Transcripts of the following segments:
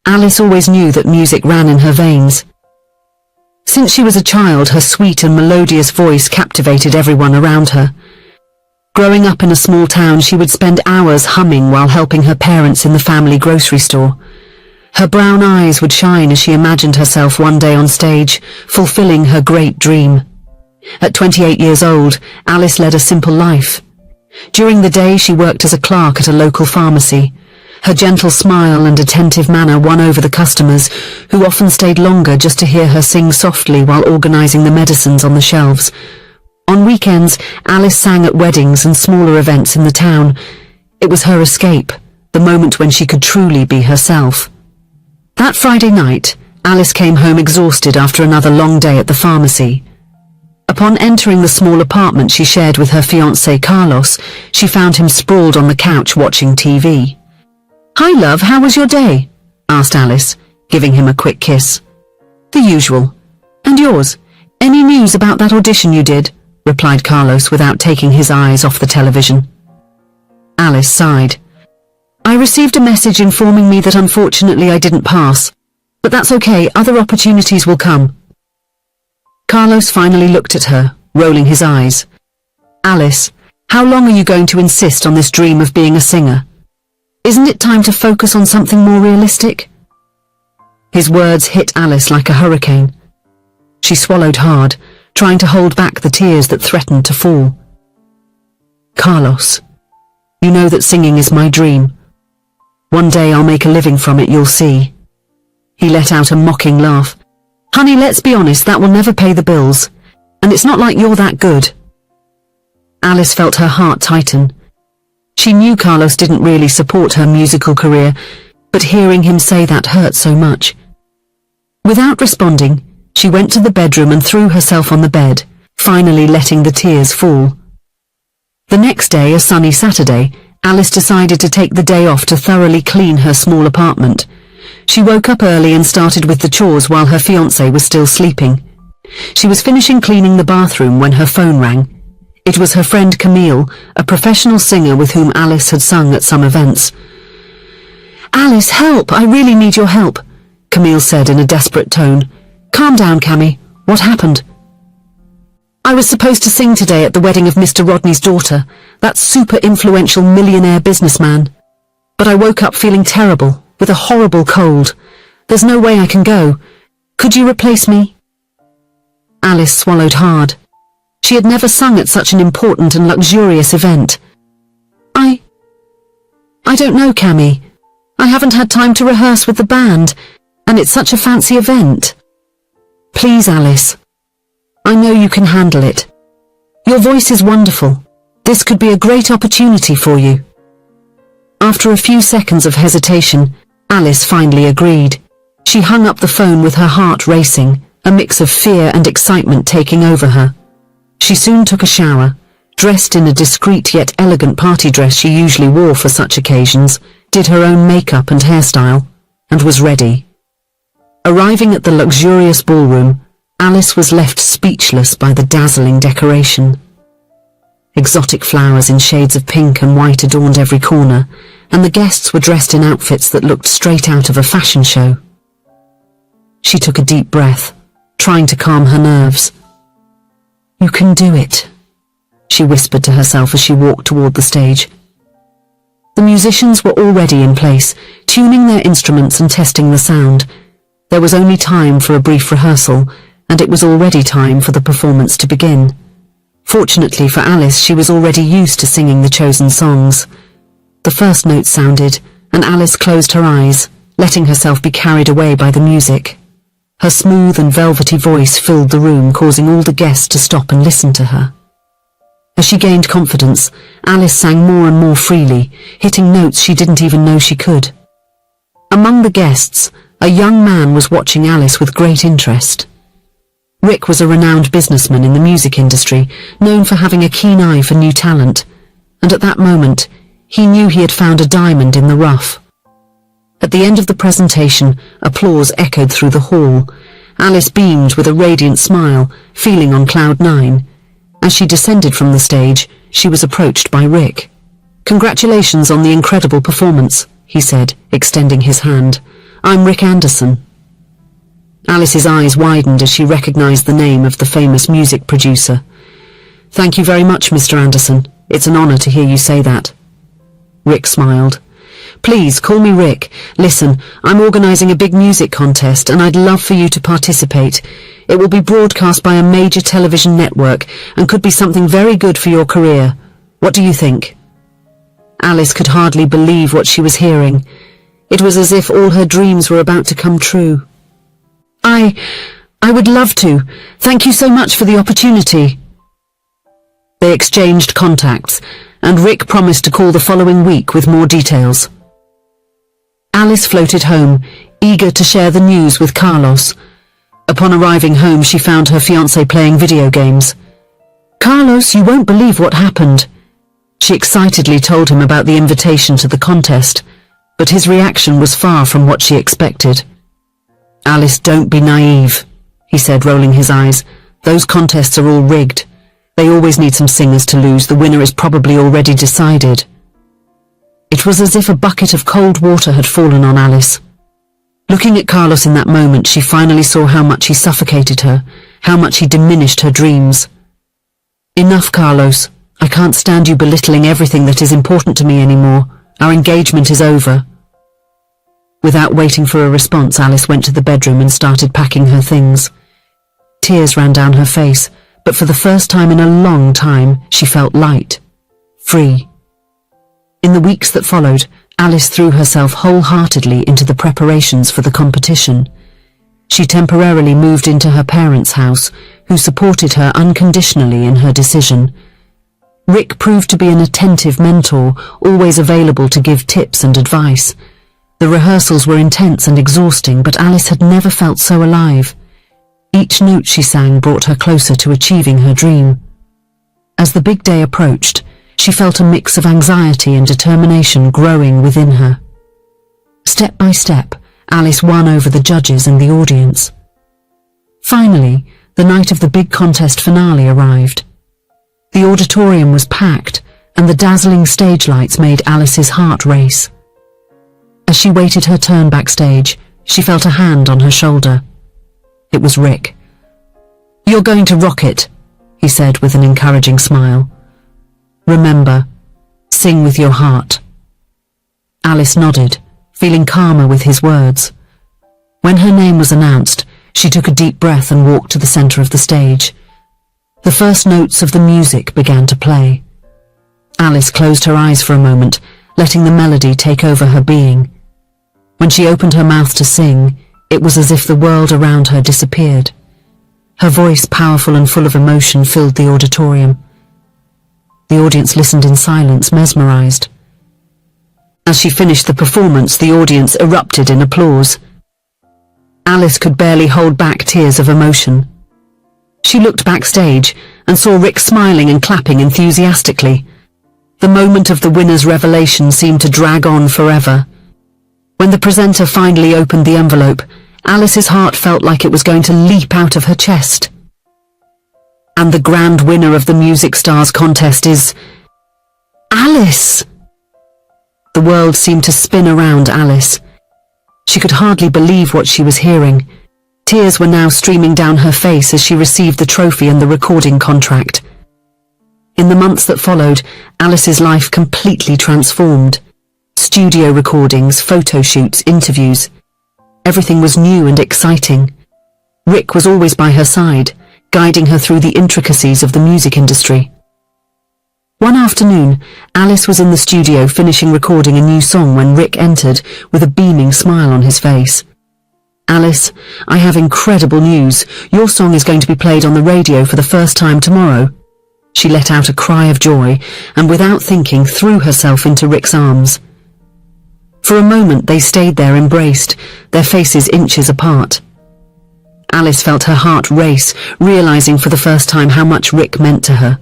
Alice always knew that music ran in her veins. Since she was a child, her sweet and melodious voice captivated everyone around her. Growing up in a small town, she would spend hours humming while helping her parents in the family grocery store. Her brown eyes would shine as she imagined herself one day on stage, fulfilling her great dream. At 28 years old, Alice led a simple life. During the day, she worked as a clerk at a local pharmacy. Her gentle smile and attentive manner won over the customers, who often stayed longer just to hear her sing softly while organizing the medicines on the shelves. On weekends, Alice sang at weddings and smaller events in the town. It was her escape, the moment when she could truly be herself. That Friday night, Alice came home exhausted after another long day at the pharmacy. Upon entering the small apartment she shared with her fiancé Carlos, she found him sprawled on the couch watching TV. "Hi love, how was your day?" asked Alice, giving him a quick kiss. "The usual. And yours? Any news about that audition you did?" replied Carlos without taking his eyes off the television. Alice sighed. "I received a message informing me that unfortunately I didn't pass. But that's okay, other opportunities will come." Carlos finally looked at her, rolling his eyes. "Alice, how long are you going to insist on this dream of being a singer? Isn't it time to focus on something more realistic?" His words hit Alice like a hurricane. She swallowed hard, trying to hold back the tears that threatened to fall. "Carlos, you know that singing is my dream. One day I'll make a living from it, you'll see." He let out a mocking laugh. "Honey, let's be honest, that will never pay the bills. And it's not like you're that good." Alice felt her heart tighten. She knew Carlos didn't really support her musical career, but hearing him say that hurt so much. Without responding, she went to the bedroom and threw herself on the bed, finally letting the tears fall. The next day, a sunny Saturday, Alice decided to take the day off to thoroughly clean her small apartment. She woke up early and started with the chores while her fiancé was still sleeping. She was finishing cleaning the bathroom when her phone rang. It was her friend Camille, a professional singer with whom Alice had sung at some events. "Alice, help! I really need your help," Camille said in a desperate tone. "Calm down, Cammy. What happened?" "I was supposed to sing today at the wedding of Mr. Rodney's daughter, that super influential millionaire businessman. But I woke up feeling terrible, with a horrible cold. There's no way I can go. Could you replace me?" Alice swallowed hard. She had never sung at such an important and luxurious event. I don't know, Cammy. I haven't had time to rehearse with the band, and it's such a fancy event." "Please, Alice. I know you can handle it. Your voice is wonderful. This could be a great opportunity for you." After a few seconds of hesitation, Alice finally agreed. She hung up the phone with her heart racing, a mix of fear and excitement taking over her. She soon took a shower, dressed in a discreet yet elegant party dress she usually wore for such occasions, did her own makeup and hairstyle, and was ready. Arriving at the luxurious ballroom, Alice was left speechless by the dazzling decoration. Exotic flowers in shades of pink and white adorned every corner, and the guests were dressed in outfits that looked straight out of a fashion show. She took a deep breath, trying to calm her nerves. "You can do it," she whispered to herself as she walked toward the stage. The musicians were already in place, tuning their instruments and testing the sound. There was only time for a brief rehearsal, and it was already time for the performance to begin. Fortunately for Alice, she was already used to singing the chosen songs. The first note sounded, and Alice closed her eyes, letting herself be carried away by the music. Her smooth and velvety voice filled the room, causing all the guests to stop and listen to her. As she gained confidence, Alice sang more and more freely, hitting notes she didn't even know she could. Among the guests, a young man was watching Alice with great interest. Rick was a renowned businessman in the music industry, known for having a keen eye for new talent, and at that moment, he knew he had found a diamond in the rough. At the end of the presentation, applause echoed through the hall. Alice beamed with a radiant smile, feeling on cloud nine. As she descended from the stage, she was approached by Rick. "Congratulations on the incredible performance," he said, extending his hand. I'm Rick Anderson." Alice's eyes widened as she recognized the name of the famous music producer. "Thank you very much, Mr. Anderson. It's an honor to hear you say that." Rick smiled. "Please, call me Rick. Listen, I'm organizing a big music contest and I'd love for you to participate. It will be broadcast by a major television network and could be something very good for your career. What do you think?" Alice could hardly believe what she was hearing. It was as if all her dreams were about to come true. I would love to. Thank you so much for the opportunity." They exchanged contacts, and Rick promised to call the following week with more details. Alice floated home, eager to share the news with Carlos. Upon arriving home, she found her fiancé playing video games. "Carlos, you won't believe what happened." She excitedly told him about the invitation to the contest, but his reaction was far from what she expected. "Alice, don't be naive," he said, rolling his eyes. "Those contests are all rigged. They always need some singers to lose. The winner is probably already decided." It was as if a bucket of cold water had fallen on Alice. Looking at Carlos in that moment, she finally saw how much he suffocated her, how much he diminished her dreams. "Enough, Carlos. I can't stand you belittling everything that is important to me anymore. Our engagement is over." Without waiting for a response, Alice went to the bedroom and started packing her things. Tears ran down her face, but for the first time in a long time, she felt light, free. In the weeks that followed, Alice threw herself wholeheartedly into the preparations for the competition. She temporarily moved into her parents' house, who supported her unconditionally in her decision. Rick proved to be an attentive mentor, always available to give tips and advice. The rehearsals were intense and exhausting, but Alice had never felt so alive. Each note she sang brought her closer to achieving her dream. As the big day approached, she felt a mix of anxiety and determination growing within her. Step by step, Alice won over the judges and the audience. Finally, the night of the big contest finale arrived. The auditorium was packed, and the dazzling stage lights made Alice's heart race. As she waited her turn backstage, she felt a hand on her shoulder. It was Rick. "You're going to rock it," he said with an encouraging smile. "Remember, sing with your heart." Alice nodded, feeling calmer with his words. When her name was announced, she took a deep breath and walked to the center of the stage. The first notes of the music began to play. Alice closed her eyes for a moment, letting the melody take over her being. When she opened her mouth to sing, it was as if the world around her disappeared. Her voice, powerful and full of emotion, filled the auditorium. The audience listened in silence, mesmerized. As she finished the performance, the audience erupted in applause. Alice could barely hold back tears of emotion. She looked backstage and saw Rick smiling and clapping enthusiastically. The moment of the winner's revelation seemed to drag on forever. When the presenter finally opened the envelope, Alice's heart felt like it was going to leap out of her chest. And the grand winner of the Music Stars contest is Alice! The world seemed to spin around Alice. She could hardly believe what she was hearing. Tears were now streaming down her face as she received the trophy and the recording contract. In the months that followed, Alice's life completely transformed. Studio recordings, photo shoots, interviews. Everything was new and exciting. Rick was always by her side, guiding her through the intricacies of the music industry. One afternoon, Alice was in the studio finishing recording a new song when Rick entered with a beaming smile on his face. "Alice, I have incredible news. Your song is going to be played on the radio for the first time tomorrow." She let out a cry of joy and without thinking threw herself into Rick's arms. For a moment they stayed there embraced, their faces inches apart. Alice felt her heart race, realizing for the first time how much Rick meant to her.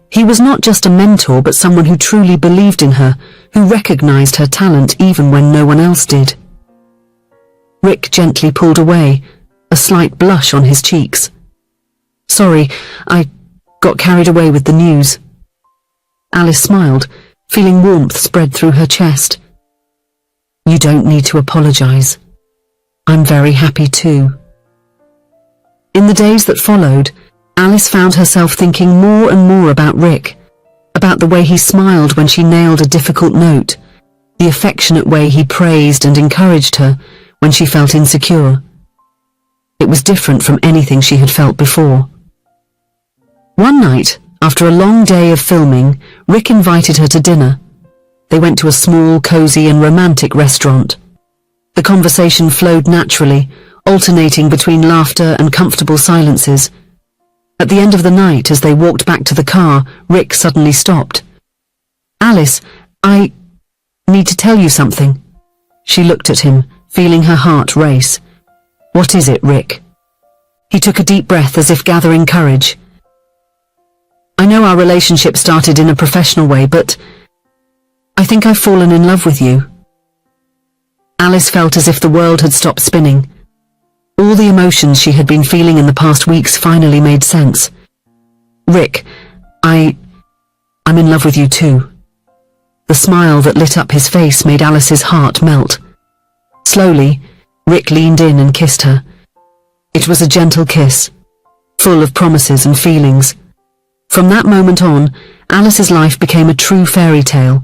He was not just a mentor, but someone who truly believed in her, who recognized her talent even when no one else did. Rick gently pulled away, a slight blush on his cheeks. "Sorry, I got carried away with the news." Alice smiled, feeling warmth spread through her chest. "You don't need to apologize," I'm very happy too." In the days that followed, Alice found herself thinking more and more about Rick, about the way he smiled when she nailed a difficult note, the affectionate way he praised and encouraged her when she felt insecure. It was different from anything she had felt before. One night, after a long day of filming, Rick invited her to dinner. They went to a small, cozy and romantic restaurant. The conversation flowed naturally, alternating between laughter and comfortable silences. At the end of the night, as they walked back to the car, Rick suddenly stopped. "Alice, I need to tell you something." She looked at him, feeling her heart race. "What is it, Rick?" He took a deep breath as if gathering courage. "I know our relationship started in a professional way, but I think I've fallen in love with you." Alice felt as if the world had stopped spinning. All the emotions she had been feeling in the past weeks finally made sense. "Rick, I'm in love with you too." The smile that lit up his face made Alice's heart melt. Slowly, Rick leaned in and kissed her. It was a gentle kiss, full of promises and feelings. From that moment on, Alice's life became a true fairy tale.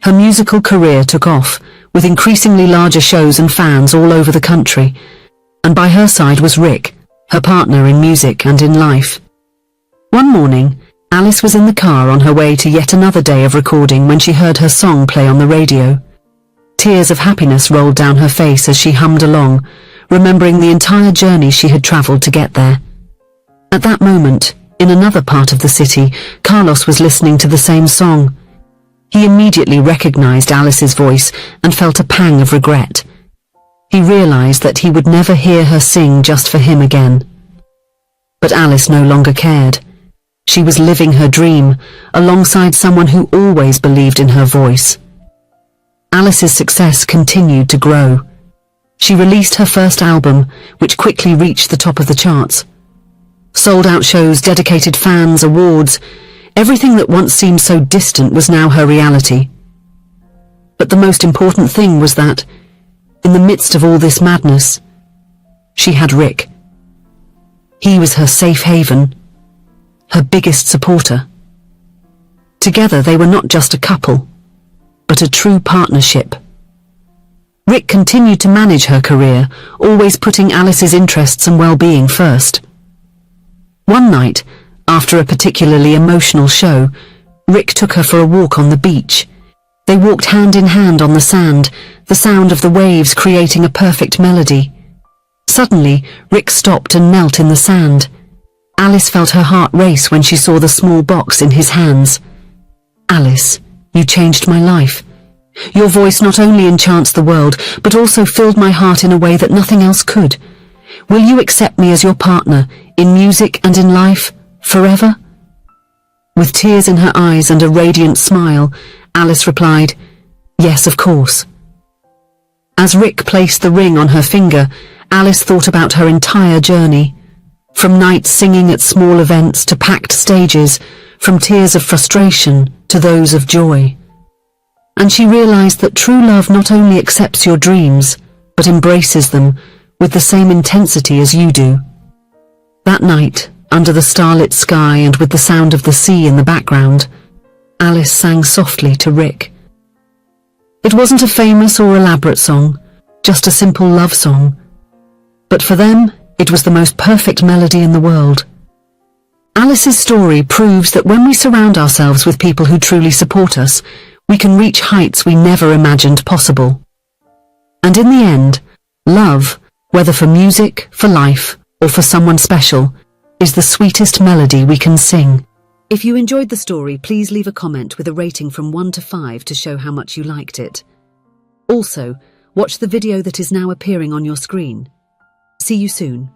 Her musical career took off, with increasingly larger shows and fans all over the country, and by her side was Rick, her partner in music and in life. One morning, Alice was in the car on her way to yet another day of recording when she heard her song play on the radio. Tears of happiness rolled down her face as she hummed along, remembering the entire journey she had travelled to get there. At that moment, in another part of the city, Carlos was listening to the same song. He immediately recognized Alice's voice and felt a pang of regret. He realized that he would never hear her sing just for him again. But Alice no longer cared. She was living her dream, alongside someone who always believed in her voice. Alice's success continued to grow. She released her first album, which quickly reached the top of the charts. Sold-out shows, dedicated fans, awards, everything that once seemed so distant was now her reality. But the most important thing was that, in the midst of all this madness, she had Rick. He was her safe haven, her biggest supporter. Together they were not just a couple, but a true partnership. Rick continued to manage her career, always putting Alice's interests and well-being first. One night, after a particularly emotional show, Rick took her for a walk on the beach. They walked hand in hand on the sand, the sound of the waves creating a perfect melody. Suddenly, Rick stopped and knelt in the sand. Alice felt her heart race when she saw the small box in his hands. "Alice, you changed my life. Your voice not only enchants the world, but also filled my heart in a way that nothing else could. Will you accept me as your partner, in music and in life, forever?" With tears in her eyes and a radiant smile, Alice replied, "Yes, of course." As Rick placed the ring on her finger, Alice thought about her entire journey. From nights singing at small events to packed stages, from tears of frustration to those of joy. And she realized that true love not only accepts your dreams, but embraces them with the same intensity as you do. That night, under the starlit sky and with the sound of the sea in the background, Alice sang softly to Rick. It wasn't a famous or elaborate song, just a simple love song. But for them, it was the most perfect melody in the world. Alice's story proves that when we surround ourselves with people who truly support us, we can reach heights we never imagined possible. And in the end, love, whether for music, for life, or for someone special, is the sweetest melody we can sing. If you enjoyed the story, please leave a comment with a rating from 1 to 5 to show how much you liked it. Also, watch the video that is now appearing on your screen. See you soon.